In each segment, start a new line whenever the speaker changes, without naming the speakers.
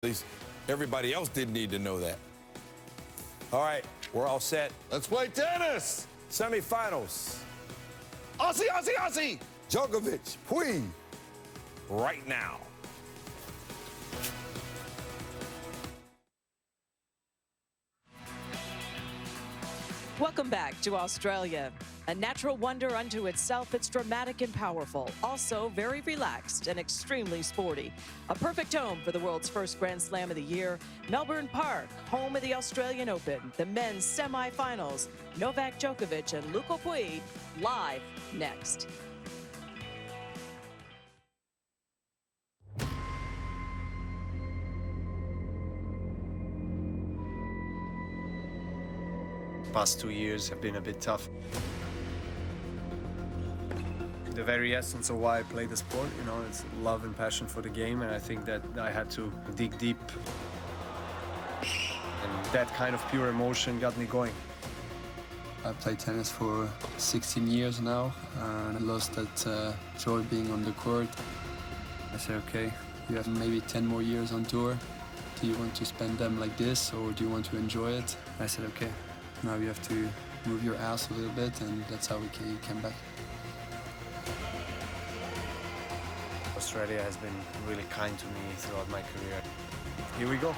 At least everybody else didn't need to know that. All right, we're all set.
Let's play tennis.
Semifinals.
Aussie, Aussie, Aussie.
Djokovic, Pouille, right now.
Welcome back to Australia. A natural wonder unto itself, it's dramatic and powerful, also very relaxed and extremely sporty. A perfect home for the world's first Grand Slam of the year, Melbourne Park, home of the Australian Open, the men's semi-finals. Novak Djokovic and Pouille live next.
Past 2 years have been a bit tough. The very essence of why I play the sport, you know, it's love and passion for the game, and I think that I had to dig deep. And that kind of pure emotion got me going.
I played tennis for 16 years now, and I lost that joy being on the court. I said, okay, you have maybe 10 more years on tour. Do you want to spend them like this, or do you want to enjoy it? I said, okay, now you have to move your ass a little bit, and that's how we came back.
Australia has been really kind to me throughout my career. Here we go.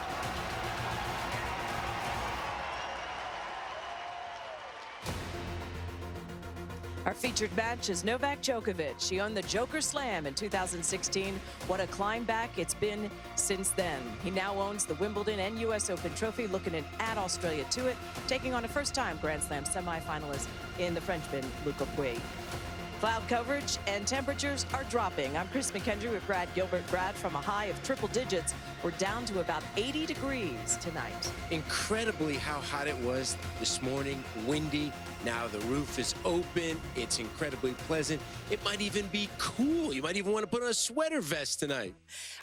Our featured match is Novak Djokovic. He won the Joker Slam in 2016. What a climb back it's been since then. He now owns the Wimbledon and US Open trophy, looking to add Australia to it, taking on a first-time Grand Slam semi-finalist in the Frenchman, Pouille. Cloud coverage and temperatures are dropping. I'm Chris McKendry with Brad Gilbert. Brad, from a high of triple digits, we're down to about 80 degrees tonight.
Incredibly how hot it was this morning, windy. Now the roof is open. It's incredibly pleasant. It might even be cool. You might even want to put on a sweater vest tonight.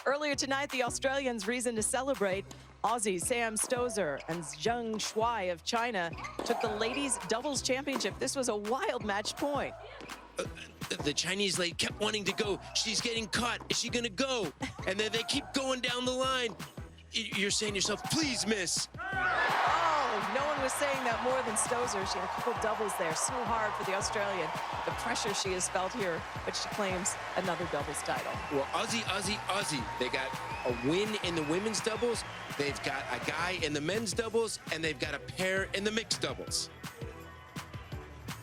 Earlier tonight, the Australians' reason to celebrate. Aussie Sam Stosur and Zheng Shuai of China took the ladies' doubles championship. This was a wild match point.
The Chinese lady kept wanting to go. She's getting caught. Is she going to go? And then they keep going down the line. You're saying to yourself, please, miss.
Oh, no one was saying that more than Stosur. She had a couple doubles there. So hard for the Australian. The pressure she has felt here, but she claims another doubles title.
Well, Aussie, Aussie, Aussie. They got a win in the women's doubles. They've got a guy in the men's doubles, and they've got a pair in the mixed doubles.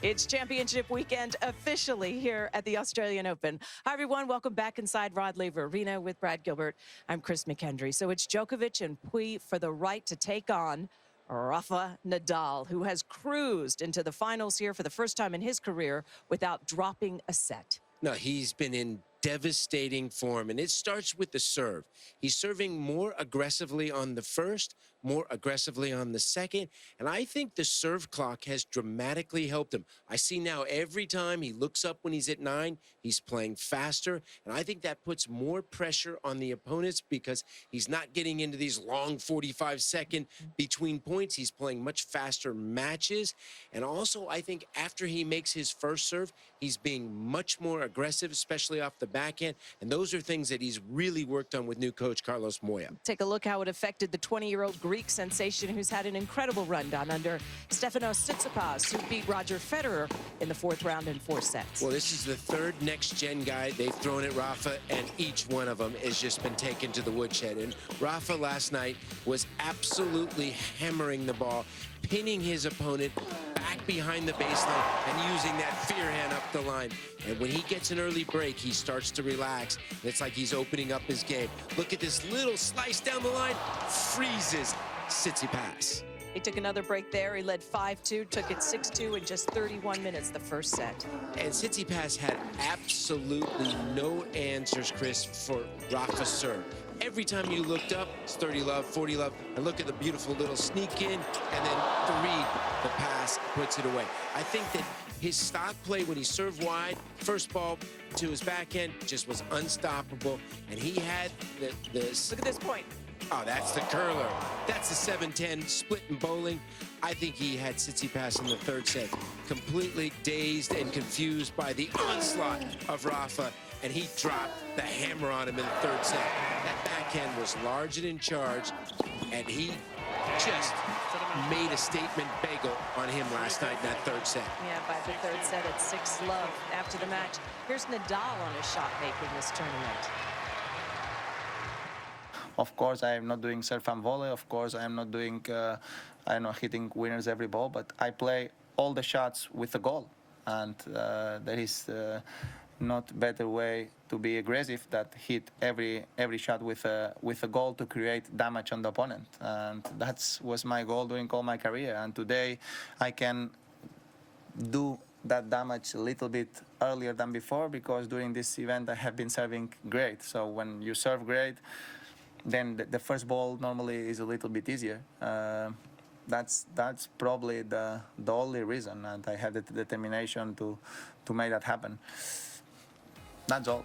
It's championship weekend officially here at the Australian Open. Hi, everyone. Welcome back inside Rod Laver Arena with Brad Gilbert. I'm Chris McKendry. So it's Djokovic and Pouille for the right to take on Rafa Nadal, who has cruised into the finals here for the first time in his career without dropping a set.
No, he's been in devastating form, and it starts with the serve. He's serving more aggressively on the first, more aggressively on the second, and I think the serve clock has dramatically helped him. I see now every time he looks up when he's at 9, he's playing faster, and I think that puts more pressure on the opponents because he's not getting into these long 45-second between points. He's playing much faster matches, and also I think after he makes his first serve, he's being much more aggressive, especially off the backhand, and those are things that he's really worked on with new coach Carlos Moya.
Take a look how it affected the 20-year-old Greek sensation who's had an incredible run down under Stefanos Tsitsipas, who beat Roger Federer in the 4th round in 4 sets.
Well, this is the 3rd next-gen guy they've thrown at Rafa, and each one of them has just been taken to the woodshed. And Rafa last night was absolutely hammering the ball, pinning his opponent back behind the baseline and using that fear hand up the line. And when he gets an early break, he starts to relax. And it's like he's opening up his game. Look at this little slice down the line. Freezes Tsitsipas.
He took another break there. He led 5-2, took it 6-2 in just 31 minutes the first set.
And Tsitsipas had absolutely no answers, Chris, for Rafa's serve. Every time you looked up, it's 30 love, 40 love, and look at the beautiful little sneak in, and then the read, the pass, puts it away. I think that his stock play when he served wide, first ball to his backhand, just was unstoppable, and he had the
Look at this point.
Oh, that's the curler. That's the 7-10 split in bowling. I think he had Tsitsipas in the 3rd set, completely dazed and confused by the onslaught of Rafa, and he dropped the hammer on him in the 3rd set. That backhand was large and in charge, and he just made a statement bagel on him last night in that third set.
Yeah, by the third set at 6-love. After the match, here's Nadal on his shot making this tournament.
Of course, I am not doing serve and volley. Of course, I am not doing, hitting winners every ball. But I play all the shots with a goal, and there is not better way to be aggressive that hit every shot with a goal to create damage on the opponent. And that was my goal during all my career. And today, I can do that damage a little bit earlier than before, because during this event I have been serving great. So when you serve great, then the first ball normally is a little bit easier. That's probably the only reason, and I have the determination to make that happen. That's all.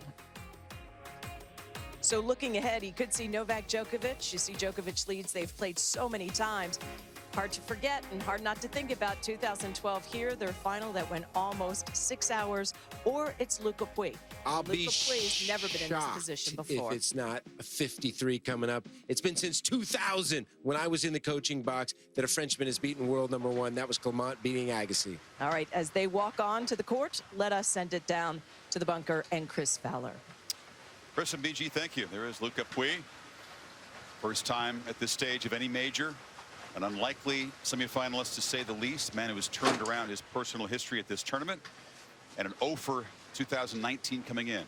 So looking ahead, he could see Novak Djokovic. You see Djokovic leads they've played so many times. Hard to forget and hard not to think about 2012 here, their final that went almost 6 hours, or it's Luca Pouille.
I'll be
Pouille's never been in this
shocked
position before.
if it's not a 53 coming up. It's been since 2000, when I was in the coaching box, that a Frenchman has beaten world number one. That was Clement beating Agassi.
All right, as they walk on to the court, let us send it down to the bunker and Chris Fowler.
Chris and BG, thank you. There is Luca Pouille. First time at this stage of any major. An unlikely semifinalist, to say the least. Man who has turned around his personal history at this tournament. And an 0 for 2019 coming in.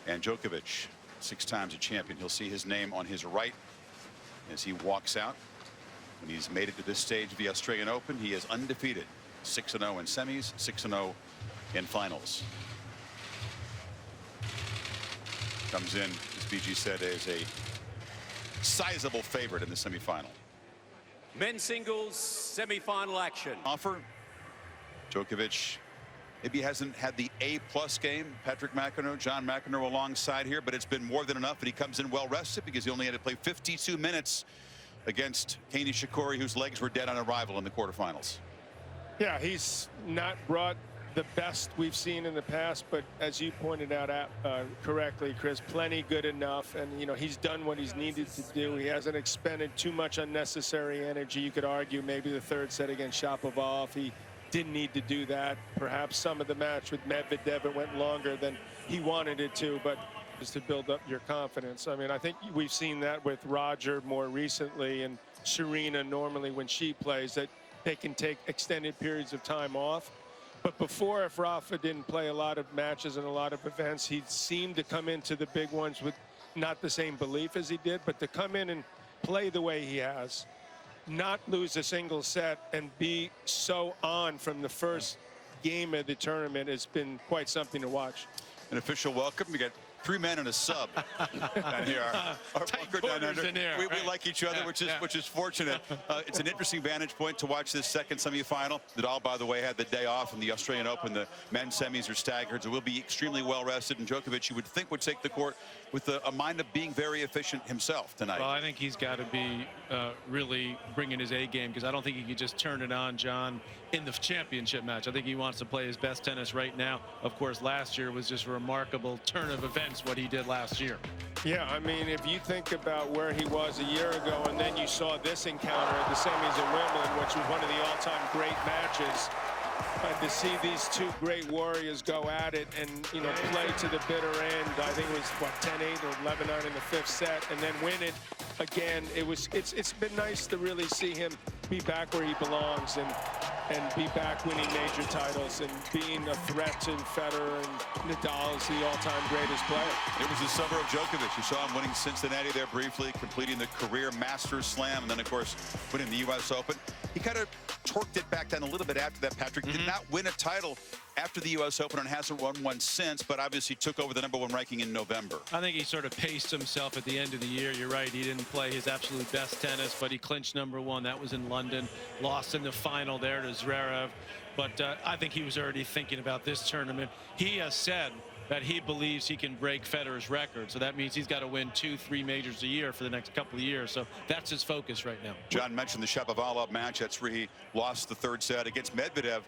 And Djokovic, 6 times a champion. He'll see his name on his right as he walks out. When he's made it to this stage of the Australian Open, he is undefeated. 6-0 in semis, 6-0 in finals. Comes in, as BG said, as a sizable favorite in the semifinal.
Men's singles semifinal action.
Offer. Djokovic maybe hasn't had the A+ game. Patrick McEnroe, John McEnroe alongside here, but it's been more than enough, and he comes in well rested because he only had to play 52 minutes against Kei Nishikori, whose legs were dead on arrival in the quarterfinals.
Yeah, he's not brought the best we've seen in the past, but as you pointed out correctly, Chris, plenty good enough, and he's done what he's needed to do. He hasn't expended too much unnecessary energy. You could argue maybe the third set against Shapovalov, he didn't need to do that. Perhaps some of the match with Medvedev, it went longer than he wanted it to, but just to build up your confidence. I mean, I think we've seen that with Roger more recently, and Serena normally when she plays, that they can take extended periods of time off. But before, if Rafa didn't play a lot of matches and a lot of events, he seemed to come into the big ones with not the same belief as he did, but to come in and play the way he has, not lose a single set, and be so on from the first game of the tournament has been quite something to watch.
An official welcome. We got 3 men and a sub down here. Our bunker down under. We like each other, which is fortunate. It's an interesting vantage point to watch this second semifinal. Nadal, by the way, had the day off in the Australian Open. The men's semis are staggered, so we'll be extremely well rested. And Djokovic, you would think, would take the court with a mind of being very efficient himself tonight.
Well, I think he's got to be really bringing his A game, because I don't think he could just turn it on, John, in the championship match. I think he wants to play his best tennis right now. Of course, last year was just a remarkable turn of events, what he did last year.
Yeah, I mean, if you think about where he was a year ago, and then you saw this encounter at the semis in Wimbledon, which was one of the all-time great matches, to see these two great warriors go at it and, play to the bitter end. I think it was, what, 10-8 or 11-9 in the 5th set, and then win it again. It's been nice to really see him be back where he belongs and be back winning major titles and being a threat to Federer and Nadal as the all-time greatest player.
It was the summer of Djokovic. You saw him winning Cincinnati there briefly, completing the career Masters Slam, and then, of course, winning the U.S. Open. He kind of torqued it back down a little bit after that, Patrick. Did not win a title after the U.S. Open and hasn't won one since, but obviously took over the #1 ranking in November.
I think he sort of paced himself at the end of the year. You're right, he didn't play his absolute best tennis, but he clinched #1. That was in London. Lost in the final there to Zverev. But I think he was already thinking about this tournament. He has said that he believes he can break Federer's record. So that means he's got to win 2-3 majors a year for the next couple of years. So that's his focus right now.
John mentioned the Shapovalov match. That's where he lost the third set against Medvedev.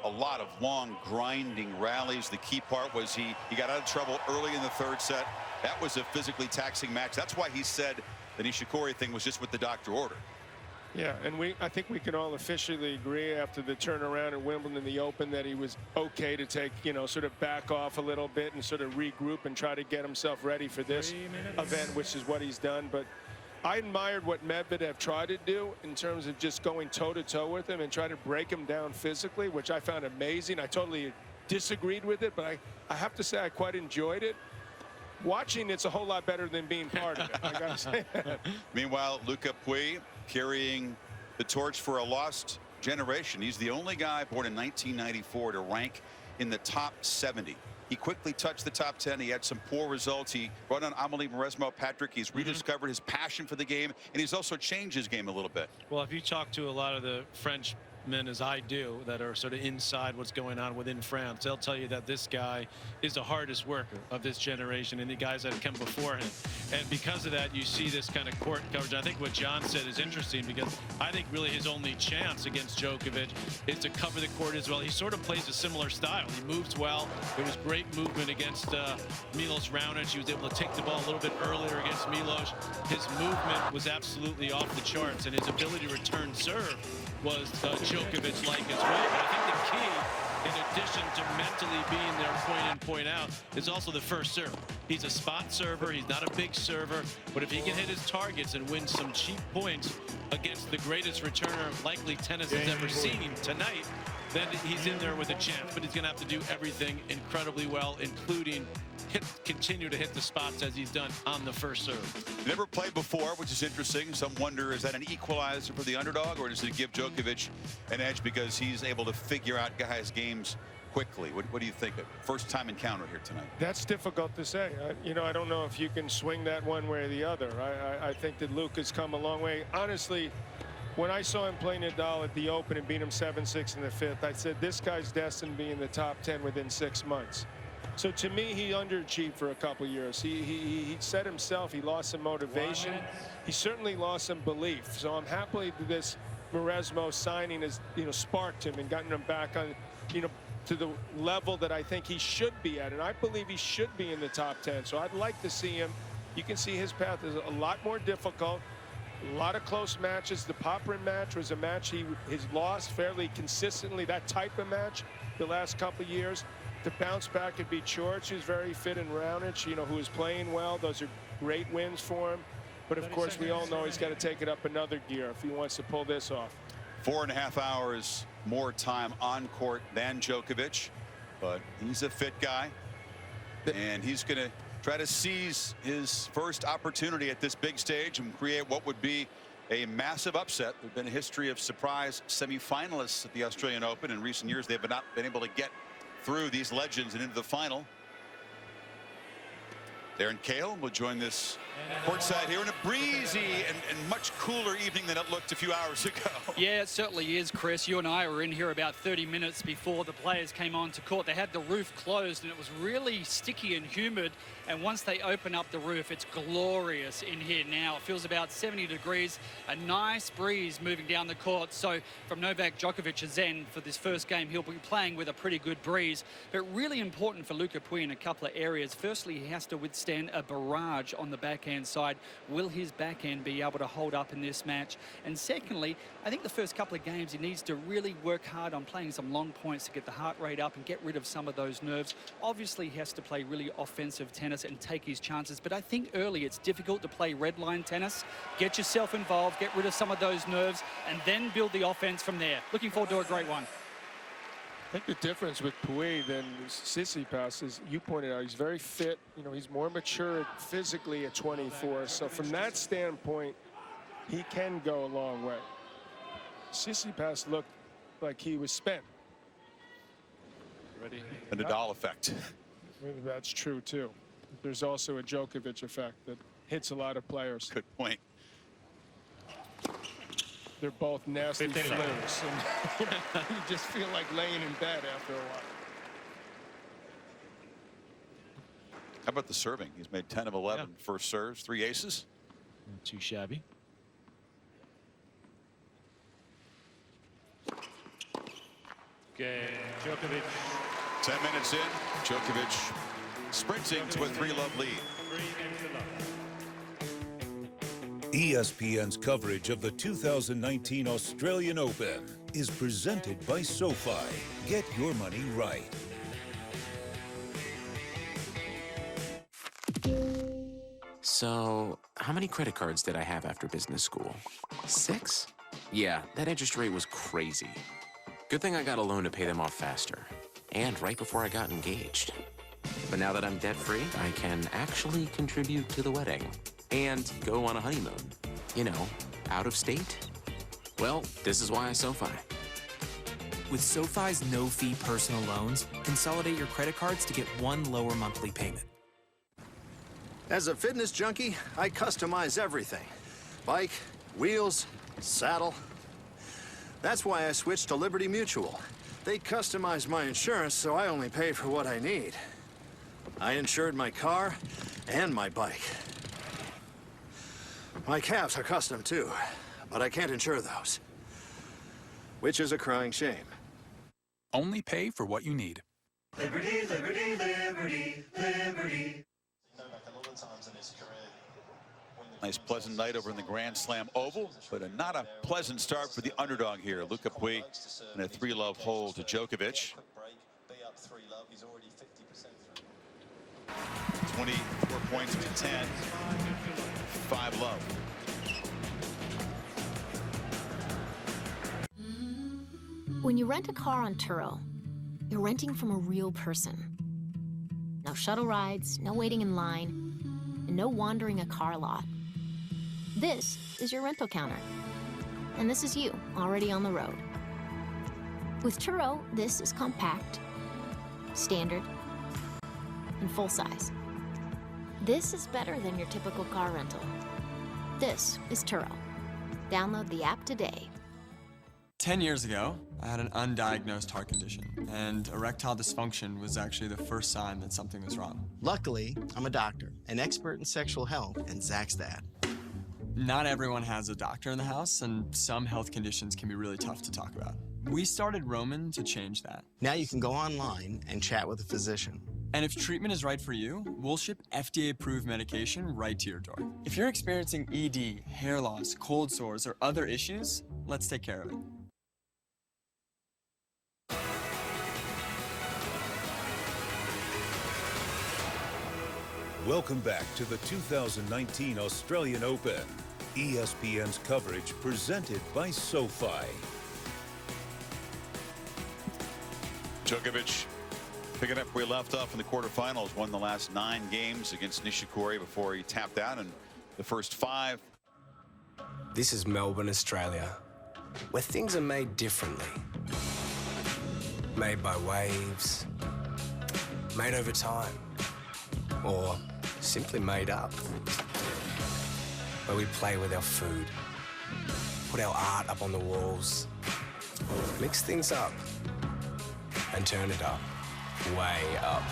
A lot of long grinding rallies. The key part was he got out of trouble early in the third set, That was a physically taxing match. That's why he said the Nishikori thing was just what the doctor ordered.
Yeah, and I think we can all officially agree after the turnaround at Wimbledon, the Open, that he was okay to take, sort of back off a little bit and sort of regroup and try to get himself ready for this event, which is what he's done. But I admired what Medvedev tried to do in terms of just going toe-to-toe with him and try to break him down physically, which I found amazing. I totally disagreed with it, but I have to say I quite enjoyed it. Watching it's a whole lot better than being part of it. I gotta say that.
Meanwhile, Luca Pouille carrying the torch for a lost generation. He's the only guy born in 1994 to rank in the top 70. He quickly touched the top 10. He had some poor results. He brought on Amelie Mauresmo Patrick. He's rediscovered his passion for the game, and he's also changed his game a little bit.
Well, if you talk to a lot of the French men, as I do, that are sort of inside what's going on within France, they'll tell you that this guy is the hardest worker of this generation and the guys that have come before him. And because of that, you see this kind of court coverage. I think what John said is interesting, because I think really his only chance against Djokovic is to cover the court as well. He sort of plays a similar style. He moves well. There was great movement against Milos Raonic. He was able to take the ball a little bit earlier against Milos. His movement was absolutely off the charts, and his ability to return serve was Djokovic-like as well. But I think the key, in addition to mentally being there point in, point out, is also the first serve. He's a spot server. He's not a big server. But if he can hit his targets and win some cheap points against the greatest returner likely tennis has ever seen tonight, then he's in there with a chance. But he's going to have to do everything incredibly well, including continue to hit the spots as he's done on the first serve.
Never played before, which is interesting. Some wonder, is that an equalizer for the underdog, or does it give Djokovic an edge because he's able to figure out guys' games quickly? What do you think? First time encounter here tonight.
That's difficult to say. I don't know if you can swing that one way or the other. I think that Luke has come a long way. Honestly, when I saw him play Nadal at the Open and beat him 7-6 in the fifth, I said, this guy's destined to be in the top 10 within 6 months. So to me, he underachieved for a couple of years. He said himself he lost some motivation. He certainly lost some belief. So I'm happy that this Mauresmo signing has, sparked him and gotten him back on, to the level that I think he should be at. And I believe he should be in the top 10. So I'd like to see him. You can see his path is a lot more difficult. A lot of close matches. The Poprin match was a match he has lost fairly consistently, that type of match, the last couple of years. To bounce back and beat George, who's very fit, and Raonic, who is playing well. Those are great wins for him. But of course, we all know he's got to take it up another gear if he wants to pull this off.
4.5 hours more time on court than Djokovic, but he's a fit guy, and he's going to try to seize his first opportunity at this big stage and create what would be a massive upset. There's been a history of surprise semifinalists at the Australian Open. In recent years, they've not been able to get through these legends and into the final. Darren Cahill will join this courtside here in a breezy and much cooler evening than it looked a few hours ago.
Yeah, it certainly is, Chris. You and I were in here about 30 minutes before the players came onto court. They had the roof closed and it was really sticky and humid. And once they open up the roof, it's glorious in here now. It feels about 70 degrees, a nice breeze moving down the court. So from Novak Djokovic's end for this first game, he'll be playing with a pretty good breeze. But really important for Luca Pouille in a couple of areas. Firstly, he has to withstand a barrage on the backhand side. Will his backhand be able to hold up in this match? And secondly, I think the first couple of games, he needs to really work hard on playing some long points to get the heart rate up and get rid of some of those nerves. Obviously, he has to play really offensive tennis and take his chances. But I think early it's difficult to play red line tennis. Get yourself involved, get rid of some of those nerves, and then build the offense from there. Looking forward to a great one.
I think the difference with Pouille than Tsitsipas is, you pointed out, he's very fit. He's more mature physically at 24. So from that standpoint, he can go a long way. Tsitsipas looked like he was spent.
Ready?
The Nadal effect.
That's true, too. There's also a Djokovic effect that hits a lot of players.
Good point.
They're both nasty flares. And, you just feel like laying in bed after a while.
How about the serving? He's made 10 of 11 first serves, 3 aces.
Not too shabby.
Okay, Djokovic.
10 minutes in, Djokovic sprinting to a 3-love lead.
ESPN's coverage of the 2019 Australian Open is presented by SoFi. Get your money right.
So, how many credit cards did I have after business school? 6? Yeah, that interest rate was crazy. Good thing I got a loan to pay them off faster. And right before I got engaged. But now that I'm debt-free, I can actually contribute to the wedding. And go on a honeymoon. You know, out of state. Well, this is why I SoFi.
With SoFi's no-fee personal loans, consolidate your credit cards to get one lower monthly payment.
As a fitness junkie, I customize everything. Bike, wheels, saddle. That's why I switched to Liberty Mutual. They customize my insurance so I only pay for what I need. I insured my car and my bike. My calves are custom too, but I can't insure those. Which is a crying shame.
Only pay for what you need.
Liberty, liberty, liberty, liberty.
Nice pleasant night over in the Grand Slam Oval, but not a pleasant start for the underdog here. Lucas Pouille in a 3-love hole to Djokovic. 24 points to 10. 5-love.
When you rent a car on Turo, you're renting from a real person. No shuttle rides, no waiting in line, and no wandering a car lot. This is your rental counter. And this is you, already on the road. With Turo, this is compact, standard, and full size. This is better than your typical car rental. This is Turo. Download the app today.
10 years ago, I had an undiagnosed heart condition, and erectile dysfunction was actually the first sign that something was wrong.
Luckily, I'm a doctor, an expert in sexual health, and Zach's dad.
Not everyone has a doctor in the house, and some health conditions can be really tough to talk about. We started Roman to change that.
Now you can go online and chat with a physician.
And if treatment is right for you, we'll ship FDA-approved medication right to your door. If you're experiencing ED, hair loss, cold sores, or other issues, let's take care of it.
Welcome back to the 2019 Australian Open. ESPN's coverage presented by SoFi.
Djokovic picking up where he left off in the quarterfinals, won the last 9 games against Nishikori before he tapped out in the first 5.
This is Melbourne, Australia, where things are made differently. Made by waves, made over time, or simply made up. Where we play with our food, put our art up on the walls, mix things up, and turn it up, way up.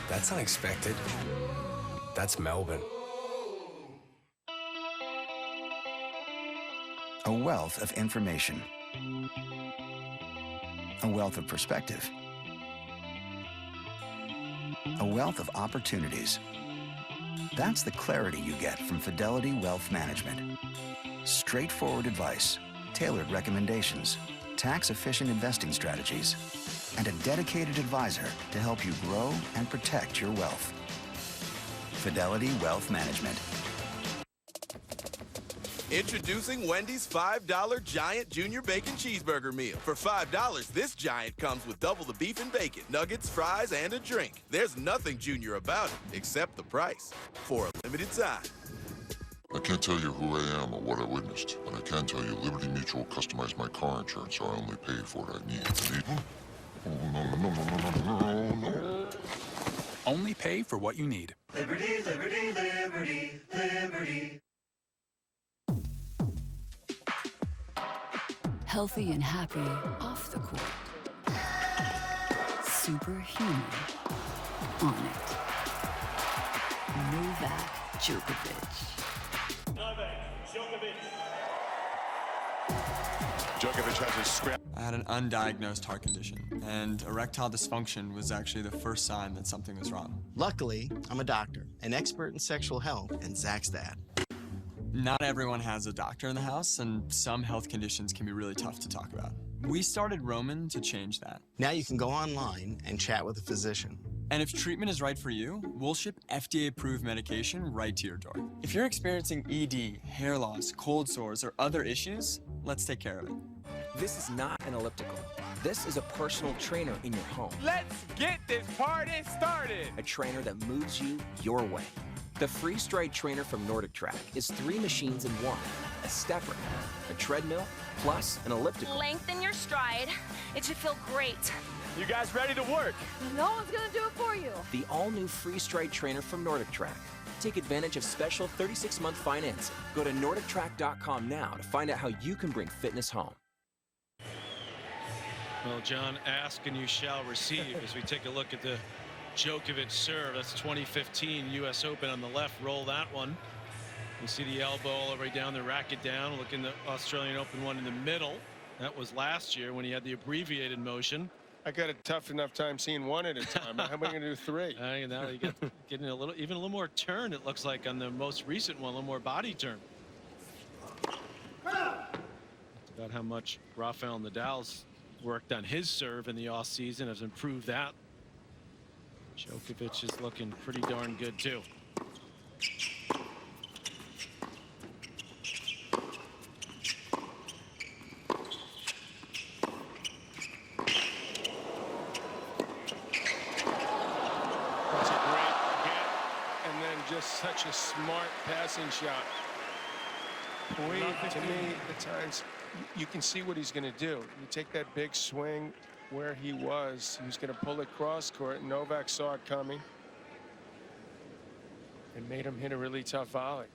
That's unexpected. That's Melbourne.
A wealth of information. A wealth of perspective. A wealth of opportunities. That's the clarity you get from Fidelity Wealth Management. Straightforward advice, tailored recommendations, tax-efficient investing strategies, and a dedicated advisor to help you grow and protect your wealth. Fidelity Wealth Management.
Introducing Wendy's $5 Giant Junior Bacon Cheeseburger Meal. For $5, this giant comes with double the beef and bacon, nuggets, fries, and a drink. There's nothing junior about it, except the price. For a limited time.
I can't tell you who I am or what I witnessed, but I can tell you Liberty Mutual customized my car insurance, so I only pay for what I need.
No. Only pay for what you need.
Liberty, liberty, liberty, liberty.
Healthy and happy off the court. Superhuman on it. Novak Djokovic.
Novak Djokovic.
Djokovic has his scrap.
I had an undiagnosed heart condition, and erectile dysfunction was actually the first sign that something was wrong.
Luckily, I'm a doctor, an expert in sexual health, and Zach's dad.
Not everyone has a doctor in the house, and some health conditions can be really tough to talk about. We started Roman to change that.
Now you can go online and chat with a physician.
And if treatment is right for you, we'll ship FDA-approved medication right to your door. If you're experiencing ED, hair loss, cold sores, or other issues, let's take care of it.
This is not an elliptical. This is a personal trainer in your home.
Let's get this party started.
A trainer that moves you your way. The Free Stride trainer from Nordic Track is 3 machines in one. A stepper, a treadmill, plus an elliptical.
Lengthen your stride. It should feel great.
You guys ready to work?
No one's gonna do it for you.
The all-new Free Stride trainer from Nordic Track. Take advantage of special 36-month financing. Go to NordicTrack.com now to find out how you can bring fitness home.
Well, John, ask and you shall receive as we take a look at the Djokovic serve. That's 2015 U.S. Open on the left. Roll that one. You see the elbow all the way down, the racket down. Look in the Australian Open one in the middle. That was last year when he had the abbreviated motion.
I got a tough enough time seeing one at a time. How am I going to do 3?
Now you get getting even a little more turn. It looks like on the most recent one, a little more body turn. That's about how much Rafael Nadal's worked on his serve in the off season, has improved that. Djokovic is looking pretty darn good too.
Such a smart passing shot. Pouille, to me, at times, you can see what he's going to do. You take that big swing where he was going to pull it cross court. Novak saw it coming and made him hit a really tough volley.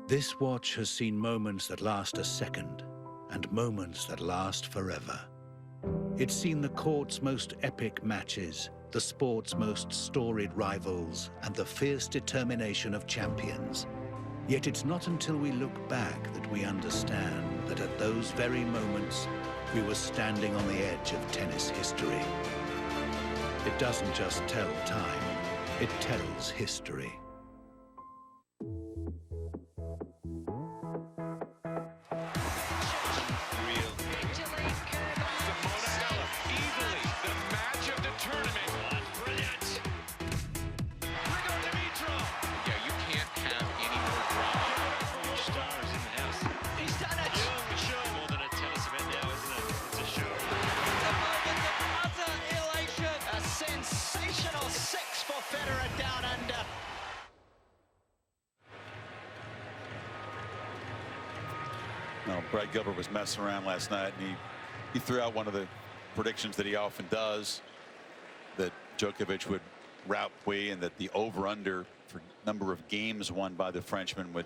This watch has seen moments that last a second and moments that last forever. It's seen the court's most epic matches, the sport's most storied rivals, and the fierce determination of champions. Yet it's not until we look back that we understand that at those very moments, we were standing on the edge of tennis history. It doesn't just tell time, it tells history.
Brad Gilbert was messing around last night, and he threw out one of the predictions that he often does, that Djokovic would rout Pouille and that the over-under for number of games won by the Frenchman would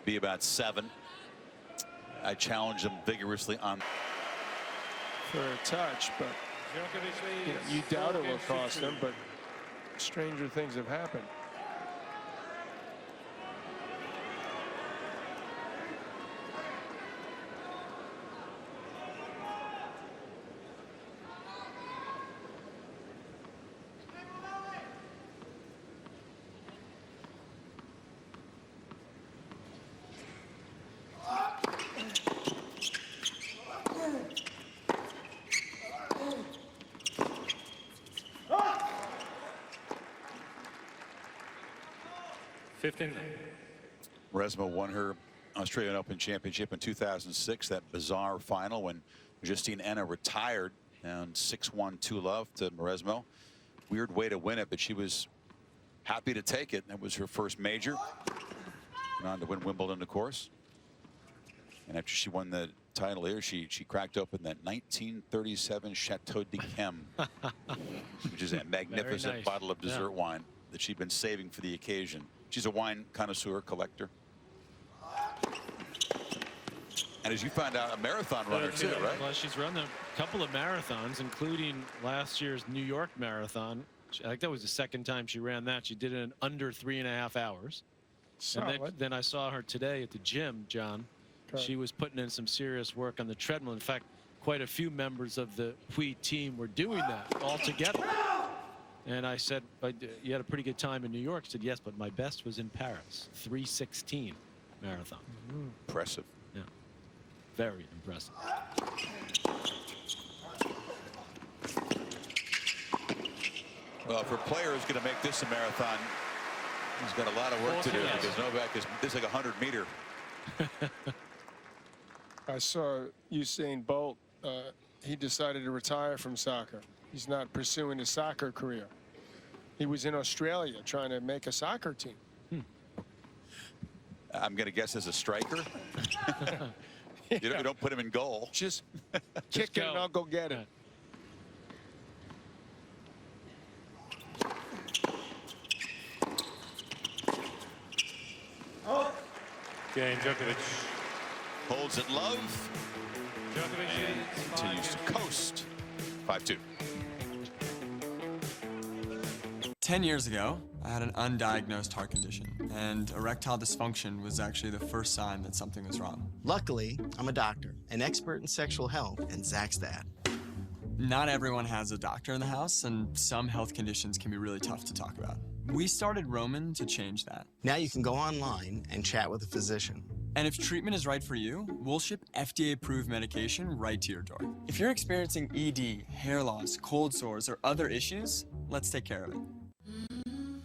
be about 7. I challenged him vigorously on
for a touch, but you doubt it will cost him, but stranger things have happened.
Mauresmo won her Australian Open Championship in 2006, that bizarre final when Justine Henin retired down 6-1 2-love to Mauresmo. Weird way to win it, but she was happy to take it. That was her first major. Went on to win Wimbledon, of course. And after she won the title here, she cracked open that 1937 Chateau d'Yquem, which is a magnificent bottle of dessert wine that she'd been saving for the occasion. She's a wine connoisseur, collector. And as you found out, a marathon runner too, right?
Well, she's run a couple of marathons, including last year's New York Marathon. I think that was the second time she ran that. She did it in under 3.5 hours. And then I saw her today at the gym, John.
Okay.
She was putting in some serious work on the treadmill. In fact, quite a few members of the Pouille team were doing that all together. And I said, you had a pretty good time in New York. She said, yes, but my best was in Paris. 3:16 marathon.
Impressive.
Yeah. Very impressive.
Well, for a player who's going to make this a marathon, he's got a lot of work to do because Novak is like a 100-meter.
I saw Usain Bolt. He decided to retire from soccer. He's not pursuing a soccer career. He was in Australia trying to make a soccer team.
I'm going to guess as a striker. You don't put him in goal.
Just kick it and I'll go get it.
Game, Djokovic.
Holds it love. And continues to coast. 5-2.
10 years ago, I had an undiagnosed heart condition, and erectile dysfunction was actually the first sign that something was wrong.
Luckily, I'm a doctor, an expert in sexual health, and Zach's dad.
Not everyone has a doctor in the house, and some health conditions can be really tough to talk about. We started Roman to change that.
Now you can go online and chat with a physician.
And if treatment is right for you, we'll ship FDA-approved medication right to your door. If you're experiencing ED, hair loss, cold sores, or other issues, let's take care of it.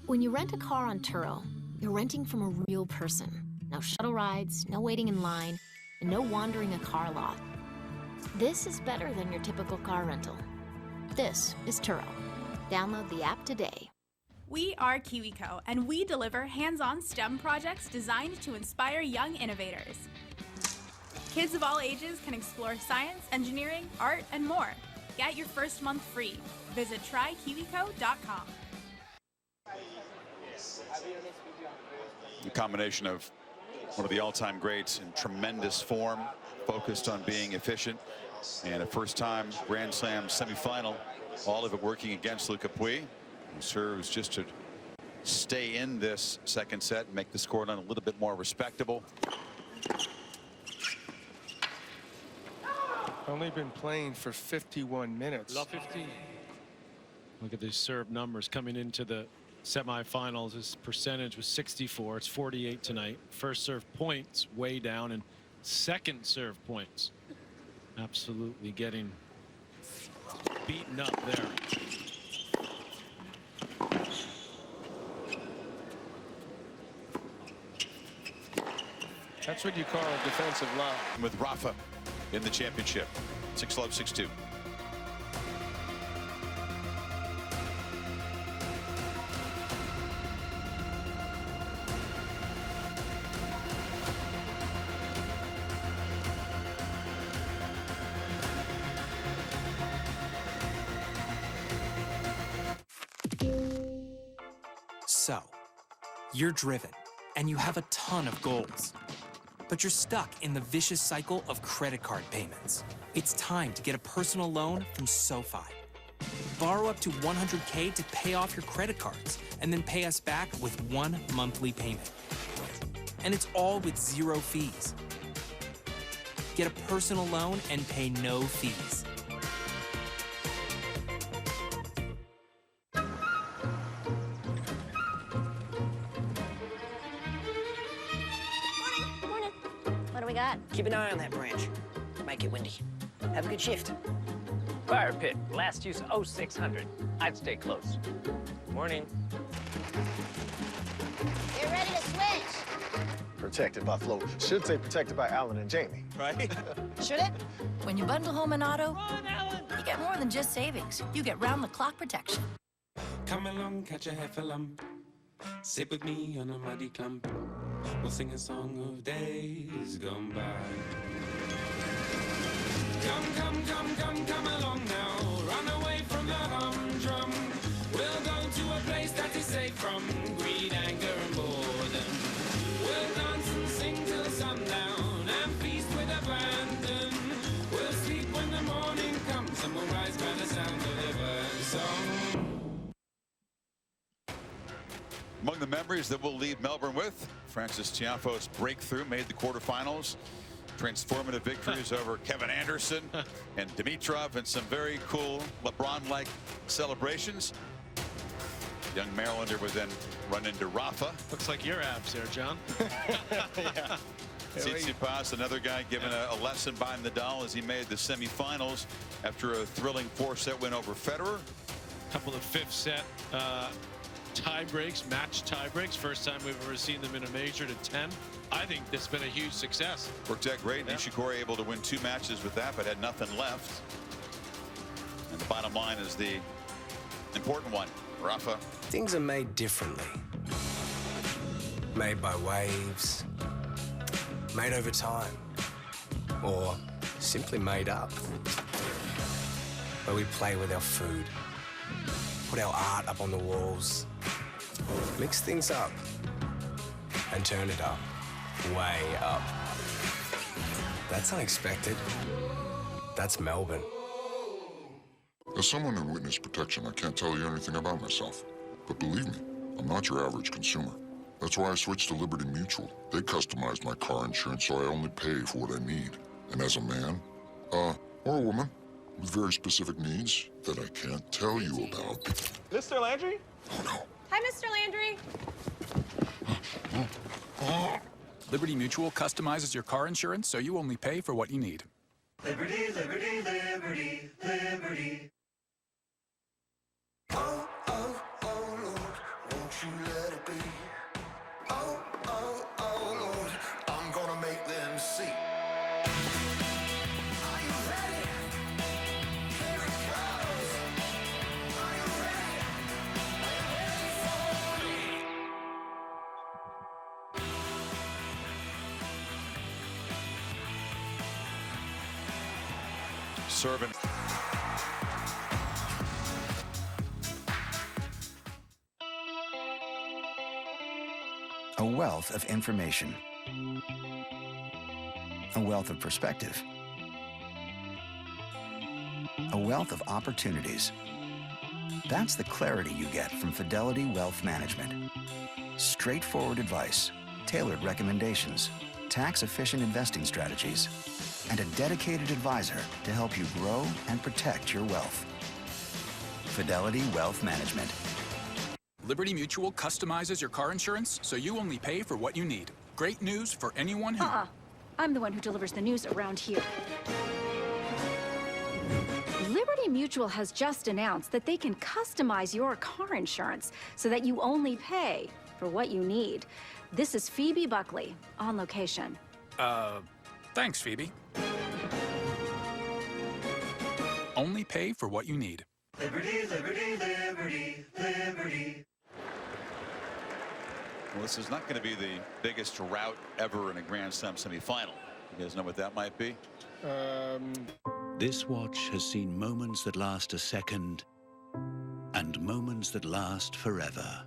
When you rent a car on Turo, you're renting from a real person. No shuttle rides, no waiting in line, and no wandering a car lot. This is better than your typical car rental. This is Turo. Download the app today.
We are KiwiCo, and we deliver hands-on STEM projects designed to inspire young innovators. Kids of all ages can explore science, engineering, art, and more. Get your first month free. Visit trykiwico.com.
The combination of one of the all-time greats in tremendous form, focused on being efficient, and a first-time Grand Slam semifinal, all of it working against Lucas Pouille, who serves just to stay in this second set and make the scoreline a little bit more respectable.
Only been playing for 51 minutes.
Look at these serve numbers coming into the semifinals. His percentage was 64. It's 48 tonight. First serve points way down, and second serve points absolutely getting beaten up there.
That's what you call a defensive line.
With Rafa in the championship. 6-love, 6-2.
So, you're driven, and you have a ton of goals. But you're stuck in the vicious cycle of credit card payments. It's time to get a personal loan from SoFi. Borrow up to $100K to pay off your credit cards, and then pay us back with one monthly payment. And it's all with zero fees. Get a personal loan and pay no fees.
Keep an eye on that branch. Might get windy. Have a good shift.
Fire pit, last use 0600. I'd stay close. Morning.
Get ready to switch.
Protected by Flo. Should say protected by Alan and Jamie, right?
Should it? When you bundle home and auto, you get more than just savings. You get round-the-clock protection.
Come along, catch a heifer lump. Sit with me on a muddy clump. We'll sing a song of days gone by. Come along now. Run away from the humdrum. We'll go to a place that is safe from greed, anger, and boredom. We'll dance and sing till sundown and feast with abandon. We'll sleep when the morning comes and we'll rise by the sound of the bird song.
Among the memories that we'll leave Melbourne with, Francis Tiafoe's breakthrough made the quarterfinals. Transformative victories over Kevin Anderson and Dimitrov, and some very cool LeBron-like celebrations. Young Marylander would then run into Rafa.
Looks like your abs there, John.
Yeah. Tsitsipas, another guy given a lesson behind the doll as he made the semifinals after a thrilling 4-set win over Federer.
A couple of fifth-set tie breaks, match tie breaks. First time we've ever seen them in a major to 10. I think this has been a huge success.
Worked out great. Yeah. Nishikori able to win 2 matches with that, but had nothing left. And the bottom line is the important one. Rafa.
Things are made differently. Made by waves. Made over time. Or simply made up. Where we play with our food. Put our art up on the walls. Mix things up. And turn it up. Way up. That's unexpected. That's Melbourne.
As someone in witness protection, I can't tell you anything about myself. But believe me, I'm not your average consumer. That's why I switched to Liberty Mutual. They customized my car insurance so I only pay for what I need. And as a man, or a woman, with very specific needs that I can't tell you about.
Mr. Landry?
Oh, no.
Hi, Mr. Landry.
Liberty Mutual customizes your car insurance so you only pay for what you need.
Liberty, liberty, liberty, liberty. Oh, oh, oh, Lord, won't you let it be? Oh, oh, oh, Lord, I'm gonna make them see. Are you ready? Here it comes. Are you ready? Are you ready for me?
Serving.
A wealth of information. A wealth of perspective. A wealth of opportunities. That's the clarity you get from Fidelity Wealth Management. Straightforward advice, tailored recommendations, tax-efficient investing strategies, and a dedicated advisor to help you grow and protect your wealth. Fidelity Wealth Management.
Liberty Mutual customizes your car insurance so you only pay for what you need. Great news for anyone who...
I'm the one who delivers the news around here. Liberty Mutual has just announced that they can customize your car insurance so that you only pay for what you need. This is Phoebe Buckley, on location.
Thanks, Phoebe. Only pay for what you need.
Liberty, liberty, liberty, liberty.
Well, this is not going to be the biggest rout ever in a Grand Slam semifinal. You guys know what that might be?
This watch has seen moments that last a second and moments that last forever.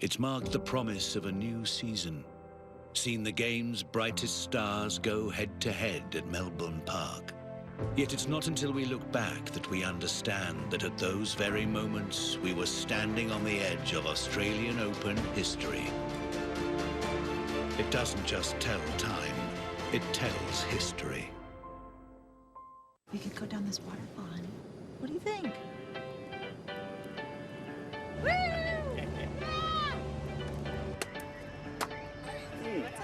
It's marked the promise of a new season. Seen the game's brightest stars go head-to-head at Melbourne Park. Yet it's not until we look back that we understand that at those very moments we were standing on the edge of Australian Open history. It doesn't just tell time, it tells history.
We could go down this waterfall, honey. What do you think?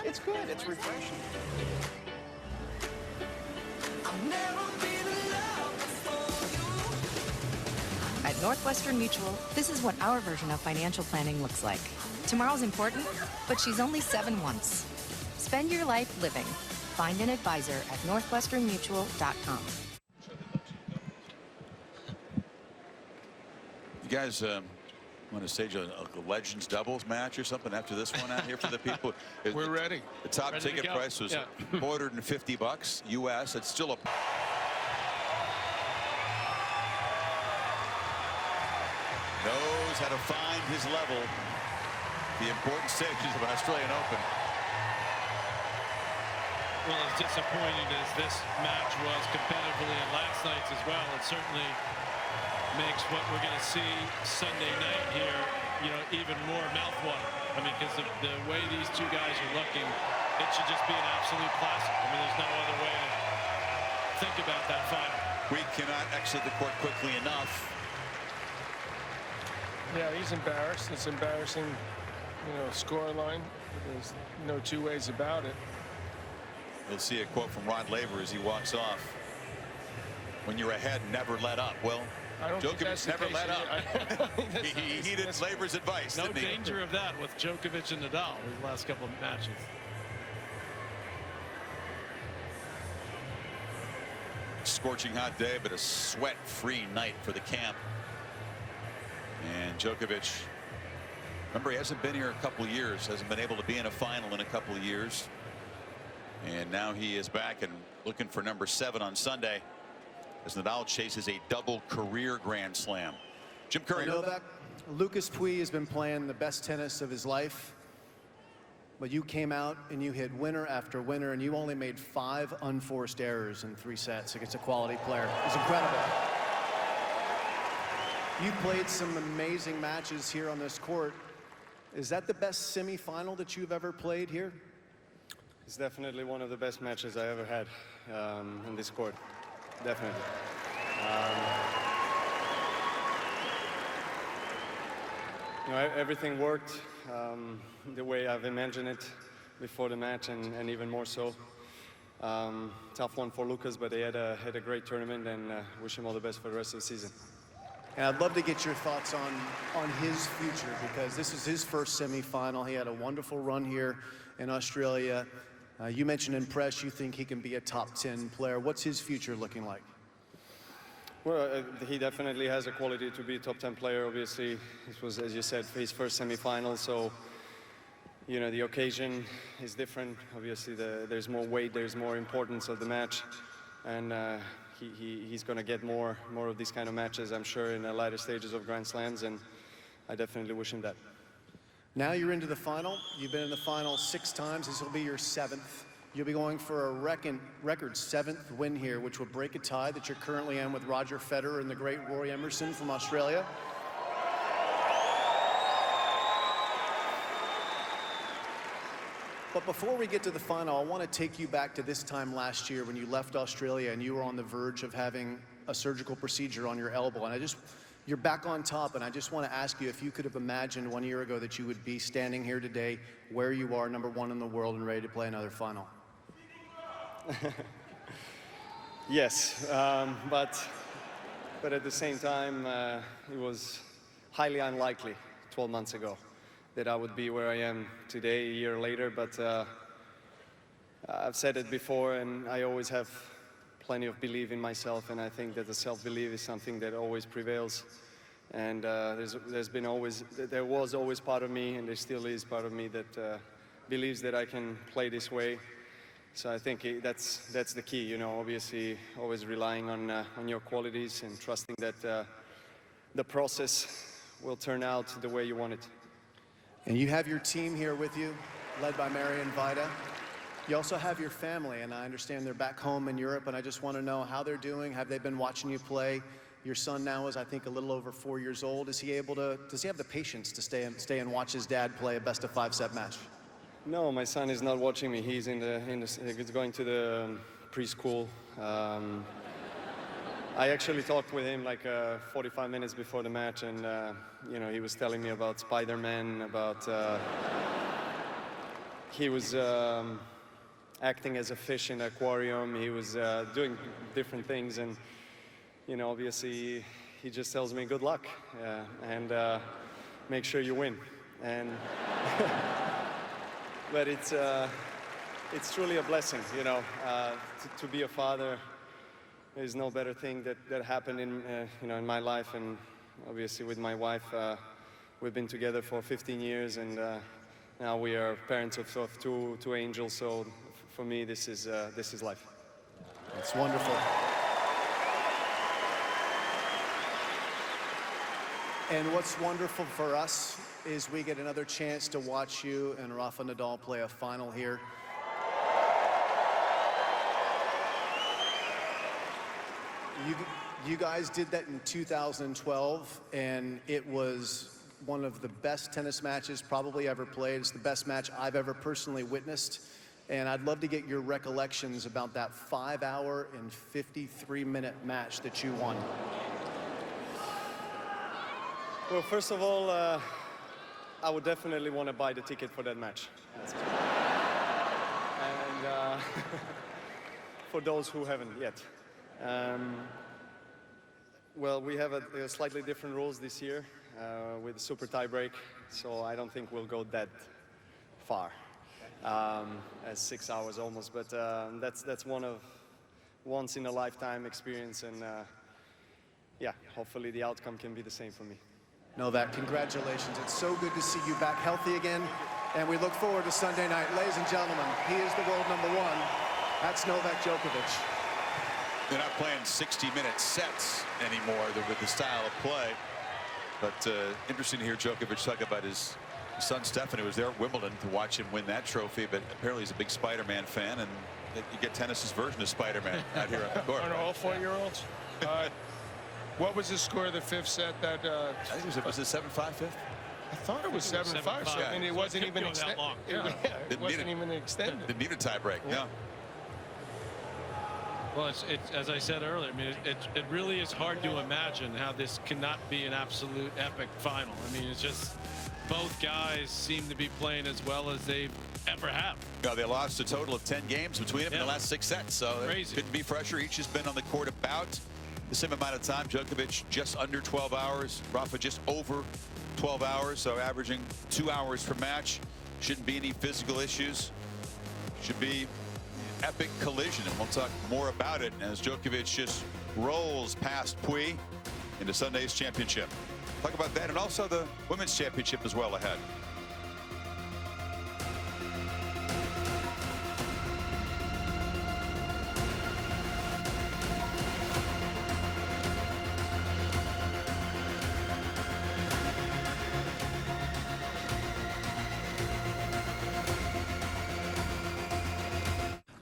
It's good. It's refreshing.
At Northwestern Mutual, this is what our version of financial planning looks like. Tomorrow's important, but she's only 7 months. Spend your life living. Find an advisor at northwesternmutual.com.
You guys want to stage a Legends doubles match or something after this one out here for the people?
We're ready.
The top
Ready
ticket price was $450 US. It's still a... Knows how to find his level. The important stages of an Australian Open.
Well, as disappointing as this match was competitively and last night's as well, it certainly makes what we're going to see Sunday night here, even more mouthwatering. the way these two guys are looking, it should just be an absolute classic. I mean, there's no other way to think about that final.
We cannot exit the court quickly enough.
Yeah, he's embarrassed. It's embarrassing, you know, scoreline. There's no two ways about it.
You'll see a quote from Rod Laver as he walks off. When you're ahead, never let up. Well, Djokovic never let up. He heeded Laver's advice.
No
didn't he?
danger of that with Djokovic and Nadal in the last couple of matches.
Scorching hot day, but a sweat-free night for the camp. And Djokovic, remember, he hasn't been here a couple of years, hasn't been able to be in a final in a couple of years. And now he is back and looking for number 7 on Sunday as Nadal chases a double career Grand Slam. Jim Curry.
Novak, Lucas Pouille has been playing the best tennis of his life. But you came out and you hit winner after winner, and you only made 5 unforced errors in 3 sets against a quality player. It's incredible. You played some amazing matches here on this court. Is that the best semifinal that you've ever played here?
It's definitely one of the best matches I ever had in this court. Definitely. You know, everything worked the way I've imagined it before the match, and even more so. Tough one for Lucas, but he had a great tournament, and wish him all the best for the rest of the season.
And I'd love to get your thoughts on his future, because this is his first semifinal. He had a wonderful run here in Australia. You mentioned in press you think he can be a top 10 player. What's his future looking like?
Well, he definitely has a quality to be a top 10 player. Obviously, this was, as you said, his first semifinal, so you know the occasion is different. Obviously, there's more weight, there's more importance of the match, and he's going to get more of these kind of matches, I'm sure, in the later stages of Grand Slams, and I definitely wish him that.
Now you're into the final. You've been in the final 6 times. This will be your 7th. You'll be going for a record 7th win here, which will break a tie that you're currently in with Roger Federer and the great Roy Emerson from Australia. But before we get to the final, I want to take you back to this time last year when you left Australia and you were on the verge of having a surgical procedure on your elbow. And you're back on top, and I just want to ask you if you could have imagined 1 year ago that you would be standing here today where you are, number 1 in the world, and ready to play another final.
Yes, but at the same time, it was highly unlikely 12 months ago that I would be where I am today, a year later. But I've said it before, and I always have plenty of belief in myself, and I think that the self-belief is something that always prevails. And there was always part of me, and there still is part of me that believes that I can play this way. So I think that's the key, you know. Obviously, always relying on your qualities and trusting that the process will turn out the way you want it.
And you have your team here with you, led by Marian Vida. You also have your family, and I understand they're back home in Europe, and I just want to know how they're doing. Have they been watching you play? Your son now is, I think, a little over 4 years old. Does he have the patience to stay and watch his dad play a best-of-5 set match?
No, my son is not watching me. He's he's going to the preschool. I actually talked with him like 45 minutes before the match, and you know, he was telling me about Spider-Man, about he was acting as a fish in an aquarium. He was doing different things, and you know, obviously, he just tells me good luck and make sure you win. And but it's truly a blessing, you know, to be a father. There's no better thing that happened in you know, in my life, and obviously with my wife, we've been together for 15 years, and now we are parents of two angels. So for me, this is life.
It's wonderful. And what's wonderful for us is we get another chance to watch you and Rafa Nadal play a final here. You guys did that in 2012, and it was one of the best tennis matches probably ever played. It's the best match I've ever personally witnessed. And I'd love to get your recollections about that 5-hour and 53-minute match that you won.
Well, first of all, I would definitely want to buy the ticket for that match. And for those who haven't yet. Well, we have a slightly different rules this year with super tie break, so I don't think we'll go that far, as 6 hours almost. But that's one of once in a lifetime experience, and yeah, hopefully the outcome can be the same for me.
Novak, congratulations. It's so good to see you back healthy again, and we look forward to Sunday night. Ladies and gentlemen, he is the world #1. That's Novak Djokovic.
They're not playing 60-minute sets anymore with the style of play. But interesting to hear Djokovic talk about his son Stefan, who was there at Wimbledon to watch him win that trophy. But apparently he's a big Spider-Man fan, and you get tennis's version of Spider-Man out here on the court.
Are all 4-year-olds? What was the score of the fifth set? That
I think it was a 7-5 fifth.
I thought it was 7-5, so, and it wasn't even extended. Yeah, it wasn't even extended.
Didn't need a tie break.
Yeah.
No.
Well, it's as I said earlier, I mean, it really is hard to imagine how this cannot be an absolute epic final. I mean, it's just both guys seem to be playing as well as they've ever have.
No, they lost a total of 10 games between them in the last 6 sets, so
Crazy.
It couldn't be fresher. Each has been on the court about the same amount of time. Djokovic just under 12 hours. Rafa just over 12 hours, so averaging 2 hours per match. Shouldn't be any physical issues. Should be epic collision, and we'll talk more about it as Djokovic just rolls past Pouille into Sunday's championship. Talk about that and also the women's championship as well ahead.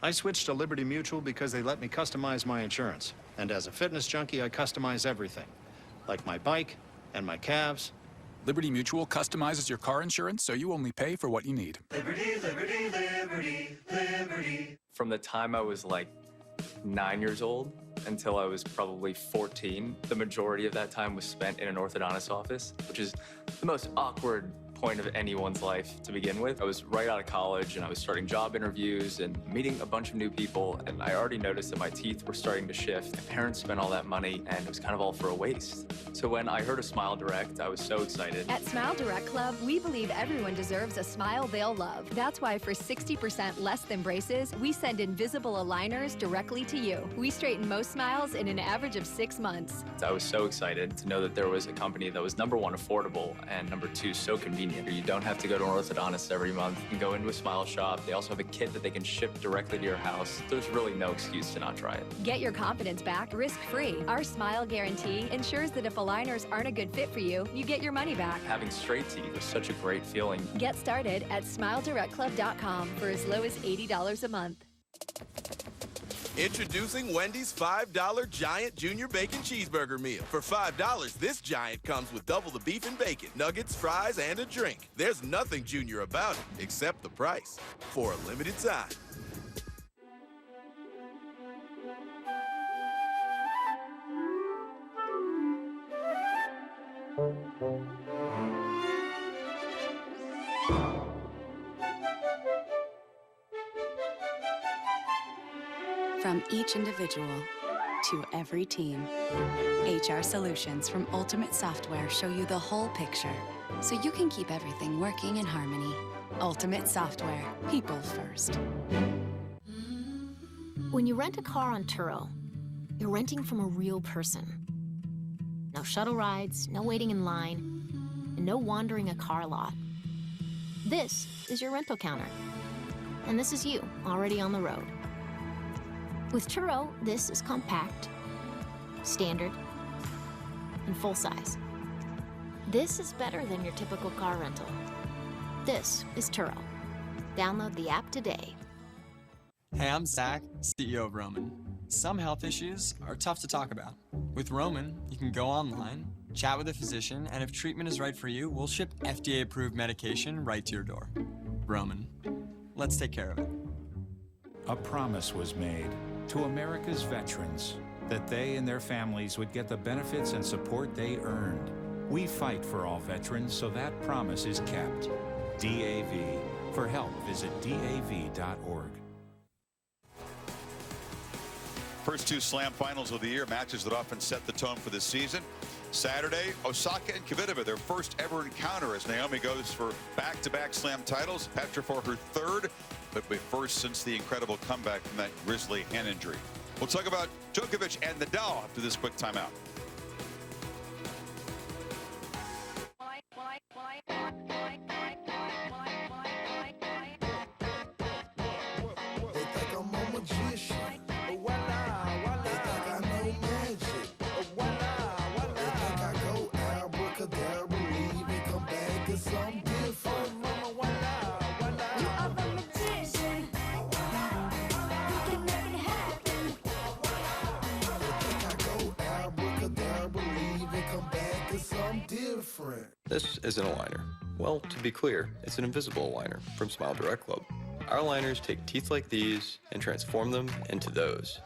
I switched to Liberty Mutual because they let me customize my insurance. And as a fitness junkie, I customize everything, like my bike and my calves.
Liberty Mutual customizes your car insurance so you only pay for what you need.
Liberty, liberty, liberty, liberty.
From the time I was like 9 years old until I was probably 14, the majority of that time was spent in an orthodontist office, which is the most awkward point of anyone's life to begin with. I was right out of college and I was starting job interviews and meeting a bunch of new people, and I already noticed that my teeth were starting to shift. My parents spent all that money and it was kind of all for a waste. So when I heard of Smile Direct, I was so excited.
At Smile Direct Club, we believe everyone deserves a smile they'll love. That's why for 60% less than braces, we send invisible aligners directly to you. We straighten most smiles in an average of 6 months.
I was so excited to know that there was a company that was #1 affordable and #2 so convenient. You don't have to go to an orthodontist every month. You can go into a Smile shop. They also have a kit that they can ship directly to your house. There's really no excuse to not try it.
Get your confidence back risk-free. Our Smile Guarantee ensures that if aligners aren't a good fit for you, you get your money back.
Having straight teeth is such a great feeling.
Get started at SmileDirectClub.com for as low as $80 a month.
Introducing Wendy's $5 Giant Junior Bacon Cheeseburger Meal. For $5, this giant comes with double the beef and bacon, nuggets, fries, and a drink. There's nothing junior about it, except the price. For a limited time.
From each individual to every team, HR solutions from Ultimate Software show you the whole picture, so you can keep everything working in harmony. Ultimate Software, people first.
When you rent a car on Turo, you're renting from a real person. No shuttle rides, no waiting in line, and no wandering a car lot. This is your rental counter. And this is you, already on the road. With Turo, this is compact, standard, and full size. This is better than your typical car rental. This is Turo. Download the app today.
Hey, I'm Zach, CEO of Roman. Some health issues are tough to talk about. With Roman, you can go online, Chat with a physician, and if treatment is right for you, we'll ship FDA-approved medication right to your door. Roman, let's take care of it.
A promise was made to America's veterans that they and their families would get the benefits and support they earned. We fight for all veterans, so that promise is kept. DAV. For help, visit DAV.org.
First two slam finals of the year, matches that often set the tone for the season. Saturday, Osaka and Kvitova, their first ever encounter as Naomi goes for back-to-back slam titles. Petra for her third, but first since the incredible comeback from that grisly hand injury. We'll talk about Djokovic and Nadal after this quick timeout.
This isn't a liner. Well, to be clear, it's an invisible aligner from Smile Direct Club. Our aligners take teeth like these and transform them into those.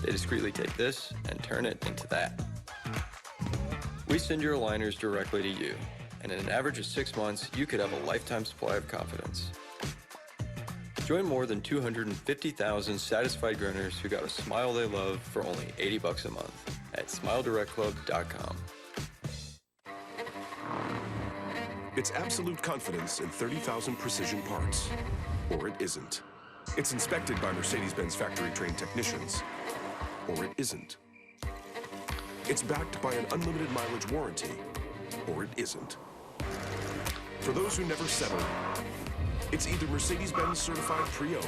They discreetly take this and turn it into that. We send your aligners directly to you, and in an average of 6 months, you could have a lifetime supply of confidence. Join more than 250,000 satisfied groaners who got a smile they love for only $80 a month at SmileDirectClub.com.
It's absolute confidence in 30,000 precision parts. Or it isn't. It's inspected by Mercedes-Benz factory-trained technicians. Or it isn't. It's backed by an unlimited mileage warranty. Or it isn't. For those who never settle, it's either Mercedes-Benz certified pre-owned,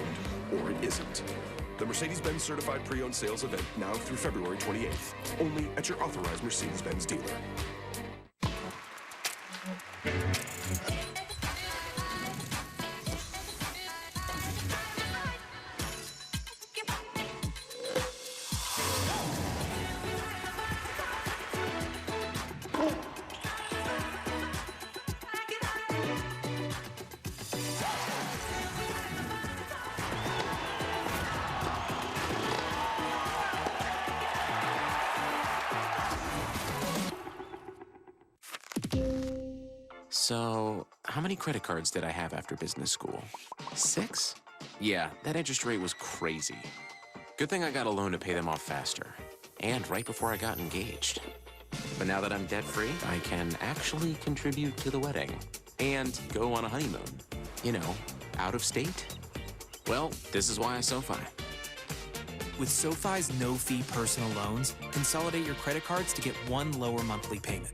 or it isn't. The Mercedes-Benz certified pre-owned sales event now through February 28th, only at your authorized Mercedes-Benz dealer.
So, how many credit cards did I have after business school? 6? Yeah, that interest rate was crazy. Good thing I got a loan to pay them off faster. And right before I got engaged. But now that I'm debt-free, I can actually contribute to the wedding. And go on a honeymoon. You know, out of state. Well, this is why I SoFi.
With SoFi's no-fee personal loans, consolidate your credit cards to get one lower monthly payment.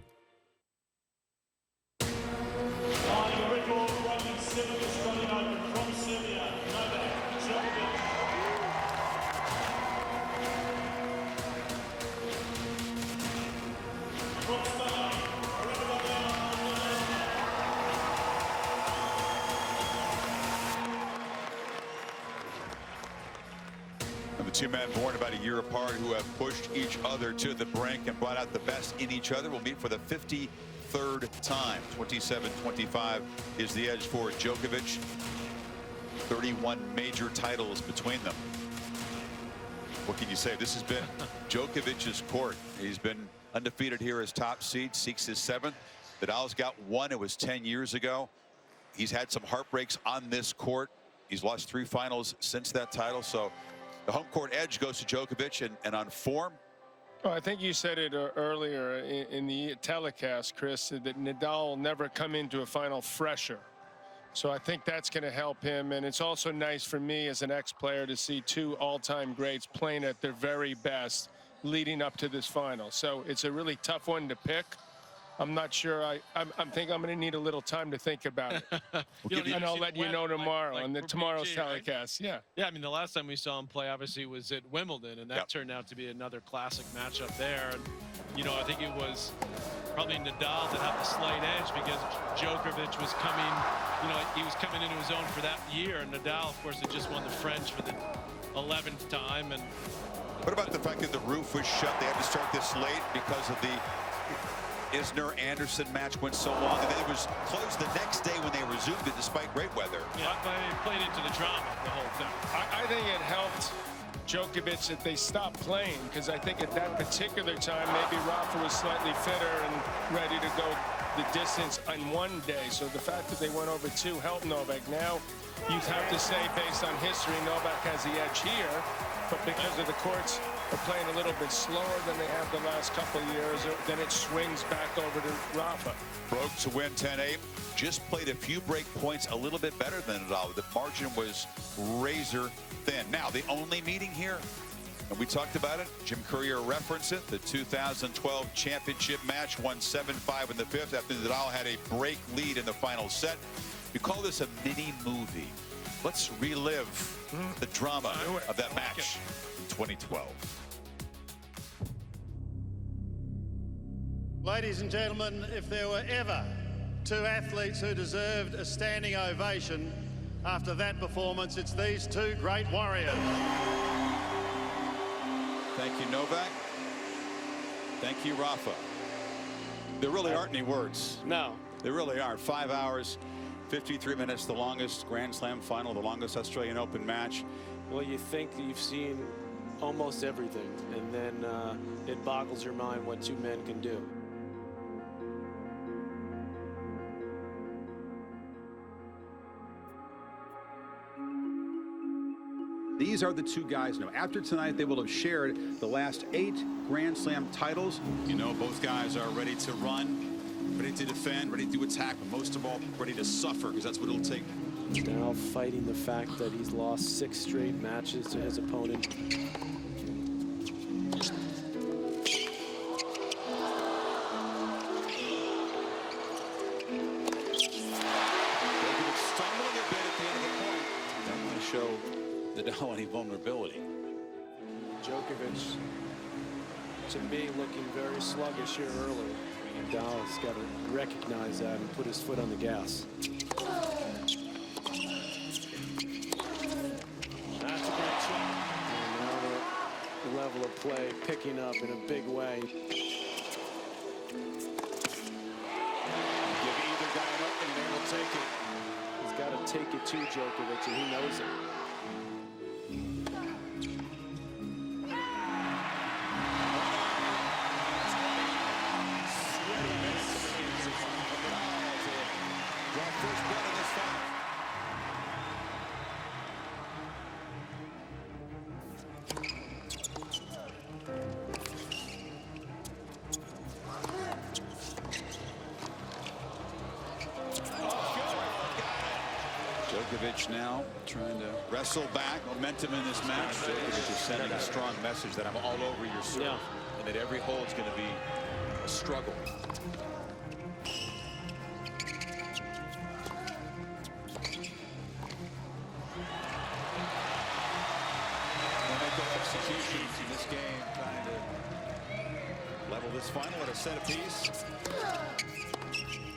And the two men born about a year apart who have pushed each other to the brink and brought out the best in each other will meet for the 53rd time. 27-25 is the edge for Djokovic. 31 major titles between them. What can you say? This has been Djokovic's court. He's been undefeated here as top seed, seeks his 7th. Nadal's got 1. It was 10 years ago. He's had some heartbreaks on this court. He's lost 3 finals since that title. So the home court edge goes to Djokovic, and on form.
Well, I think you said it earlier in the telecast, Chris, that Nadal will never come into a final fresher. So I think that's going to help him. And it's also nice for me as an ex-player to see 2 all-time greats playing at their very best leading up to this final. So it's a really tough one to pick. I'm not sure. I think I'm going to need a little time to think about it. And I'll let you know tomorrow on tomorrow's telecast. Right? Yeah.
Yeah, I mean, the last time we saw him play, obviously, was at Wimbledon, and that turned out to be another classic matchup there. And, you know, I think it was probably Nadal that had the slight edge because Djokovic was coming, you know, he was coming into his own for that year. And Nadal, of course, had just won the French for the 11th time. And
what about the fact that the roof was shut? They had to start this late because of the Isner-Anderson match went so long, and then it was closed the next day when they resumed it despite great weather.
Yeah, they played into the drama, the whole thing.
I think it helped Djokovic that they stopped playing, because I think at that particular time, maybe Rafa was slightly fitter and ready to go the distance on one day. So the fact that they went over two helped Novak. Now, you'd have to say, based on history, Novak has the edge here, but because of the courts are playing a little bit slower than they have the last couple of years, then it swings back over to Rafa.
Broke to win 10-8. Just played a few break points a little bit better than Nadal. The margin was razor thin. Now, the only meeting here, and we talked about it, Jim Courier referenced it, the 2012 championship match, won 7-5 in the fifth after Nadal had a break lead in the final set. We call this a mini movie. Let's relive the drama of that match in 2012.
Ladies and gentlemen, if there were ever two athletes who deserved a standing ovation after that performance, it's these two great warriors.
Thank you, Novak. Thank you, Rafa. There really aren't any words.
No.
There really aren't. 5 hours, 53 minutes, the longest Grand Slam final, the longest Australian Open match.
Well, you think you've seen almost everything, and then it boggles your mind what two men can do.
These are the two guys now. After tonight, they will have shared the last 8 Grand Slam titles. You know, both guys are ready to run, ready to defend, ready to attack, but most of all, ready to suffer, because that's what it'll take.
Now fighting the fact that he's lost 6 straight matches to his opponent.
Stumbling a bit at the end of the point. Don't want to show Nadal any vulnerability.
Djokovic, to me, looking very sluggish here early. Nadal's got to recognize that and put his foot on the gas. That's a great shot. And now the level of play picking up in a big way.
Give either guy an opening, they will take it.
He's got to take it to Djokovic, and he knows it.
Djokovic now trying to wrestle back momentum in this match. Djokovic is sending a strong message that I'm all over your serve, and that every hole is going to be a struggle. Executions in this game, trying to level this final at a set apiece.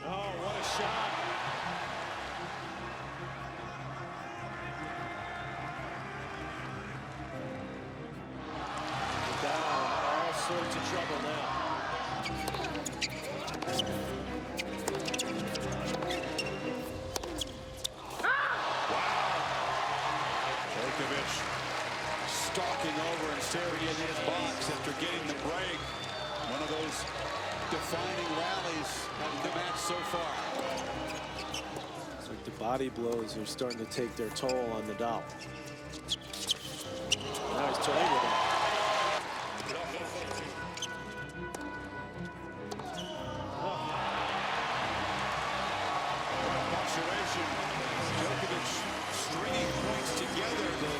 Oh, what a shot. All sorts of trouble now.
Djokovic stalking over and staring into his box after getting the break. One of those defining rallies of the match so far.
It's like the body blows are starting to take their toll on Nadal. Now he's turning with him.
Punctuation. Djokovic stringing points together to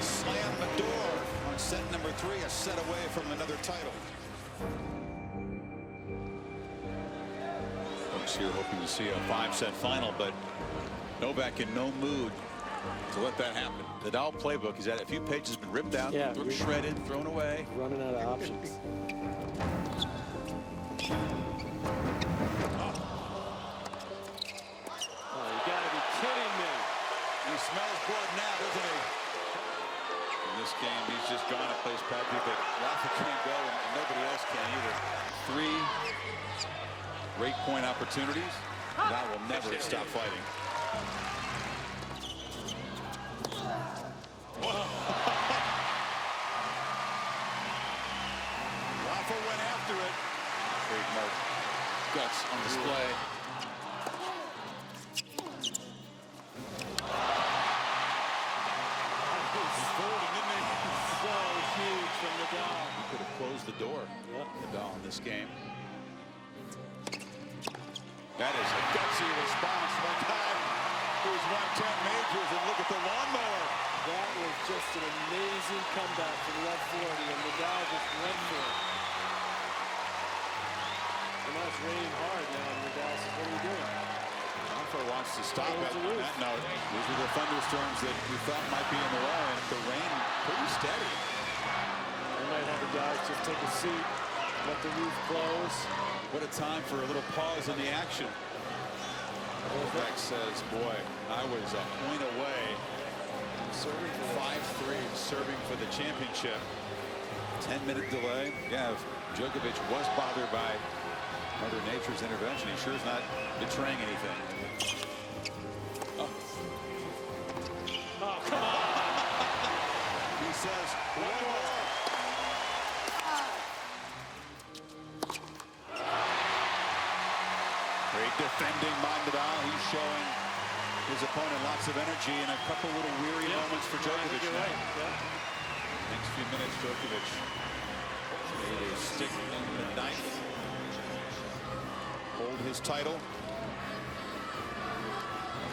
slam the door on set number 3, a set away from another title. here hoping to see a 5-set final, but Novak in no mood to let that happen. The Nadal playbook, he's had a few pages been ripped out, shredded, thrown away.
Running out of options. Oh, you gotta be kidding me.
He smells blood now, doesn't he? In this game, he's just gone a place, Patrick, that Rafa can't go and nobody else can either. 3 great point opportunities. That will never stop fighting. Rafa went after it. Trademark guts on display.
So huge from Nadal.
He could have closed the door. Nadal in this game. That is a gutsy response from a guy who's won 10 majors, and look at the lawnmower.
That was just an amazing comeback from left 40, and Nadal just went for it. And now it's raining hard now, and Nadal says, what are we doing?
Rafa wants to stop it on that note. These are the thunderstorms that we thought might be in the way, and the rain pretty steady.
They might have the guys just take a seat, let the roof close.
What a time for a little pause in the action. Novak says, boy, I was a point away. Serving 5-3, serving for the championship. 10-minute delay. Yeah, if Djokovic was bothered by Mother Nature's intervention, he sure is not betraying anything.
Oh, come on!
He says, one more. Great defending by Nadal. He's showing his opponent lots of energy and a couple little weary moments for Djokovic now.
Right.
Next few minutes, Djokovic made a stick in the ninth. Hold his title.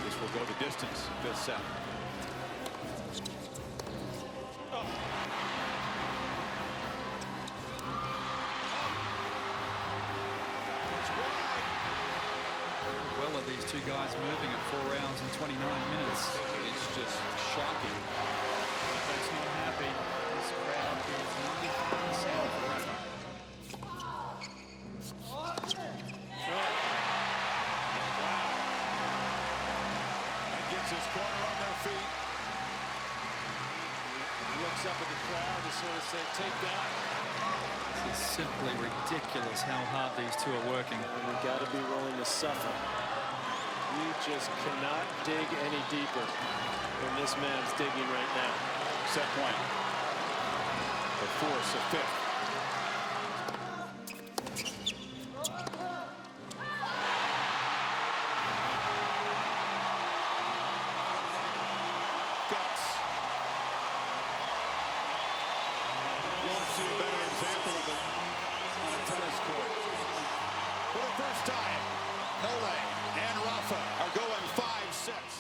This will go the distance. 5th set.
Well, are these two guys moving at 4 rounds and 29 minutes?
It's just shocking.
That's not happy. This crowd is 95% for Rafa.
And gets his corner on their feet.
He looks up at the crowd to sort of say, take that.
This is simply ridiculous how hard these two are working.
And we got to be willing to suffer. You just cannot dig any deeper than this man's digging right now.
Set point. The force of 5th. Guts. Won't see a better example of it on a tennis court. For the first time, Novak and Rafa are going 5 sets.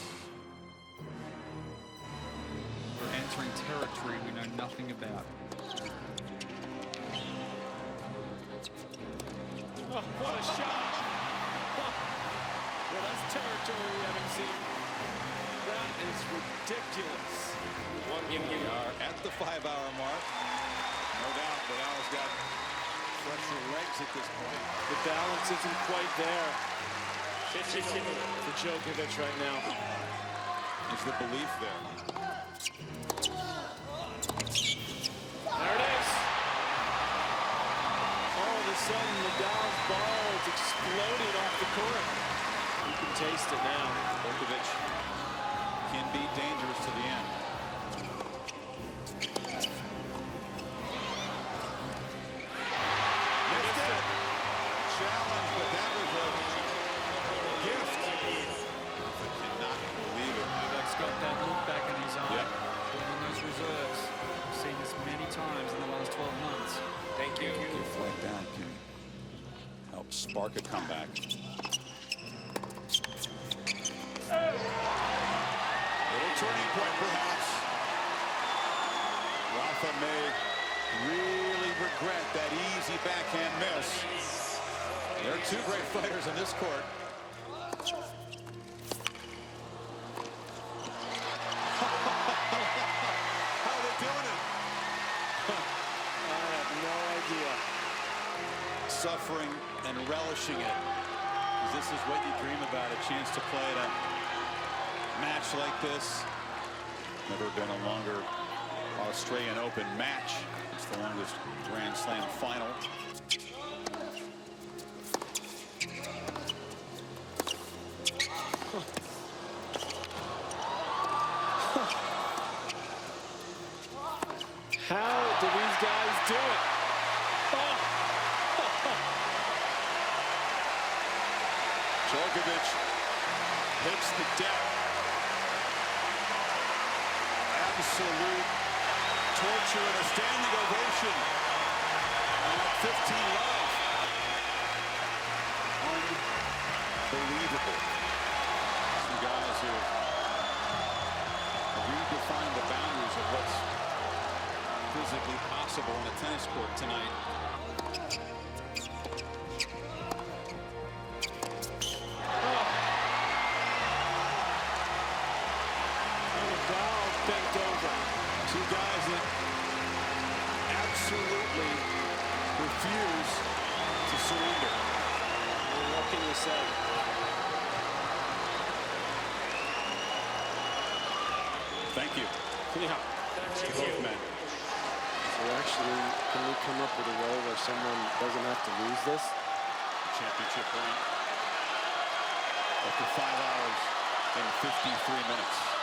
We're entering territory we know nothing about.
Oh, what a shot. Well, that's territory we haven't seen. That is ridiculous.
We are at the 5-hour mark. No doubt Nadal's got fresher legs at this point.
The balance isn't quite there for Djokovic right now.
Is the belief there?
There it is. All of a sudden, Nadal's ball is exploded off the court. You can taste it now.
Djokovic can be dangerous to the end. Missed it. Challenge, but that was a gift. I cannot believe it.
Novak's got that look back in his eye.
Yep.
Putting in those reserves. We've seen this many times in the last 12 months.
Thank you. Gift like that can help spark a comeback. Little turning point, perhaps. Rafa may really regret that easy backhand miss. There are two great fighters on this court. suffering and relishing it. Because this is what you dream about, a chance to play at a match like this. Never been a longer Australian Open match. It's the longest Grand Slam final.
How do these guys do it? Oh.
Djokovic hits the deck. Absolute torture and a standing ovation at 15 love. Unbelievable. Some guys who redefine the boundaries of what's physically possible on a tennis court tonight.
Bent over.
Two guys that absolutely refuse to surrender.
Well, what can you say?
Thank you.
Yeah.
Both men.
So actually, can we come up with a way where someone doesn't have to lose this?
Championship point. After 5 hours and 53 minutes.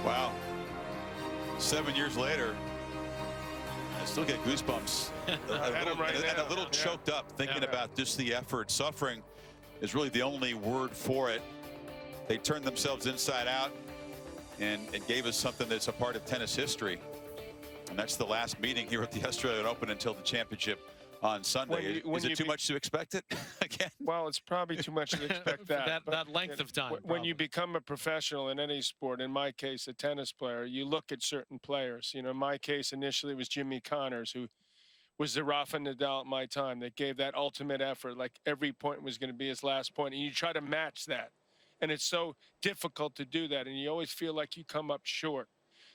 Wow. 7 years later, I still get goosebumps. and a little choked up thinking about just the effort. Suffering is really the only word for it. They turned themselves inside out and gave us something that's a part of tennis history. And that's the last meeting here at the Australian Open until the championship on Sunday. Is it too much to expect it again?
Well, it's probably too much to expect
that length of time.
When you become a professional in any sport, in my case, a tennis player, you look at certain players. You know, in my case, initially it was Jimmy Connors, who was the Rafa Nadal at my time, that gave that ultimate effort, like every point was going to be his last point, and you try to match that. And it's so difficult to do that, and you always feel like you come up short.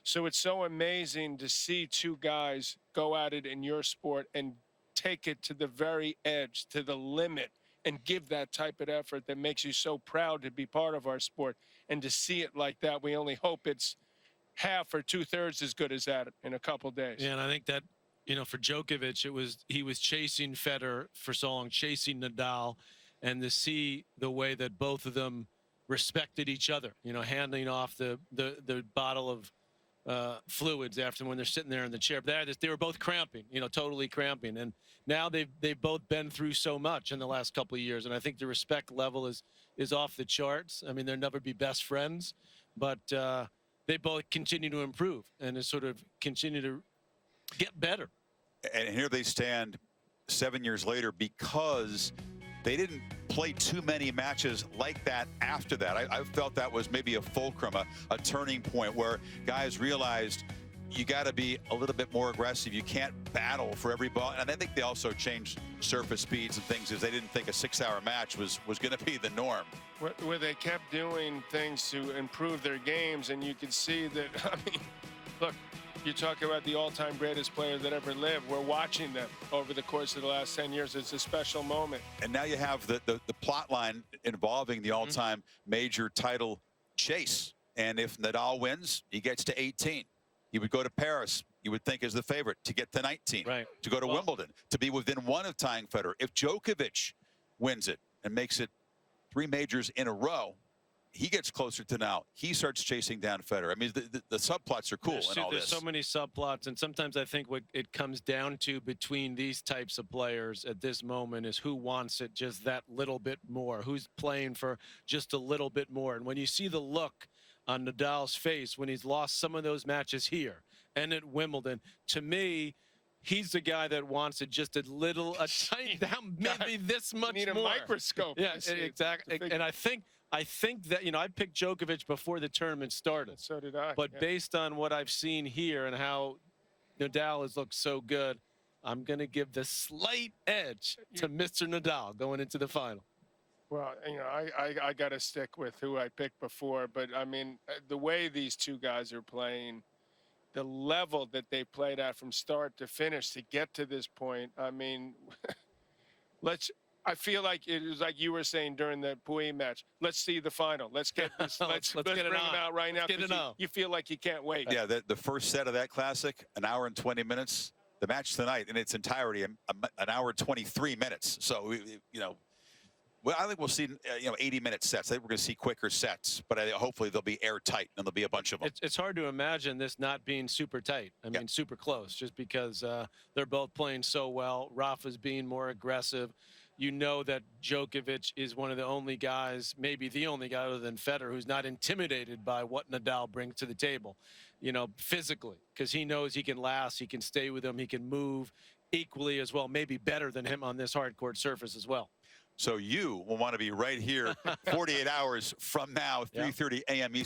So it's so amazing to see two guys go at it in your sport and take it to the very edge, to the limit, and give that type of effort that makes you so proud to be part of our sport. And to see it like that, we only hope it's half or 2/3 as good as that in a couple days.
Yeah, and I think that, you know, for Djokovic, he was chasing Federer for so long, chasing Nadal, and to see the way that both of them respected each other, you know, handing off the bottle of fluids after when they're sitting there in the chair. They were both cramping, you know, totally cramping. And now they've both been through so much in the last couple of years. And I think the respect level is off the charts. I mean, they'll never be best friends, but they both continue to improve and to sort of continue to get better.
And here they stand 7 years later because they didn't play too many matches like that after that. I felt that was maybe a fulcrum, a turning point where guys realized you got to be a little bit more aggressive. You can't battle for every ball. And I think they also changed surface speeds and things because they didn't think a 6-hour match was going to be the norm.
Where they kept doing things to improve their games, and you could see that, I mean, look, You talk about the all-time greatest player that ever lived. We're watching them over the course of the last 10 years. It's a special moment.
And now you have the plot line involving the all-time major title chase. And if Nadal wins, he gets to 18. He would go to Paris, you would think, as the favorite to get to 19, to go to Wimbledon, to be within one of tying Federer. If Djokovic wins it and makes it 3 majors in a row, he gets closer to now. He starts chasing down Federer. I mean, the subplots are cool in all
There's
this.
so many subplots, and sometimes I think what it comes down to between these types of players at this moment is who wants it just that little bit more, who's playing for just a little bit more. And when you see the look on Nadal's face when he's lost some of those matches here and at Wimbledon, to me, he's the guy that wants it just a tiny down, maybe this much
need a
more.
microscope.
Yeah, exactly. And I think that, I picked Djokovic before the tournament started.
So did I.
But based on what I've seen here and how Nadal has looked so good, I'm going to give the slight edge to Mr. Nadal going into the final.
Well, I got to stick with who I picked before. But, I mean, the way these two guys are playing, the level that they played at from start to finish to get to this point, I mean, I feel like it was like you were saying during the Pouille match. Let's see the final. Let's get this. let's
get
bring
it
them
on.
out right now.
Let's get it on.
You feel like you can't wait.
Yeah, the first set of that classic, 1 hour and 20 minutes. The match tonight in its entirety, 1 hour and 23 minutes. So, well, I think we'll see, 80-minute sets. I think we're going to see quicker sets, but hopefully they'll be airtight and there'll be a bunch of them.
It's hard to imagine this not being super tight. I mean, super close, just because they're both playing so well. Rafa's being more aggressive. You know that Djokovic is one of the only guys, maybe the only guy other than Federer, who's not intimidated by what Nadal brings to the table, physically, because he knows he can last, he can stay with him, he can move equally as well, maybe better than him on this hard court surface as well.
So you will want to be right here 48 hours from now, 3:30 a.m. Eastern.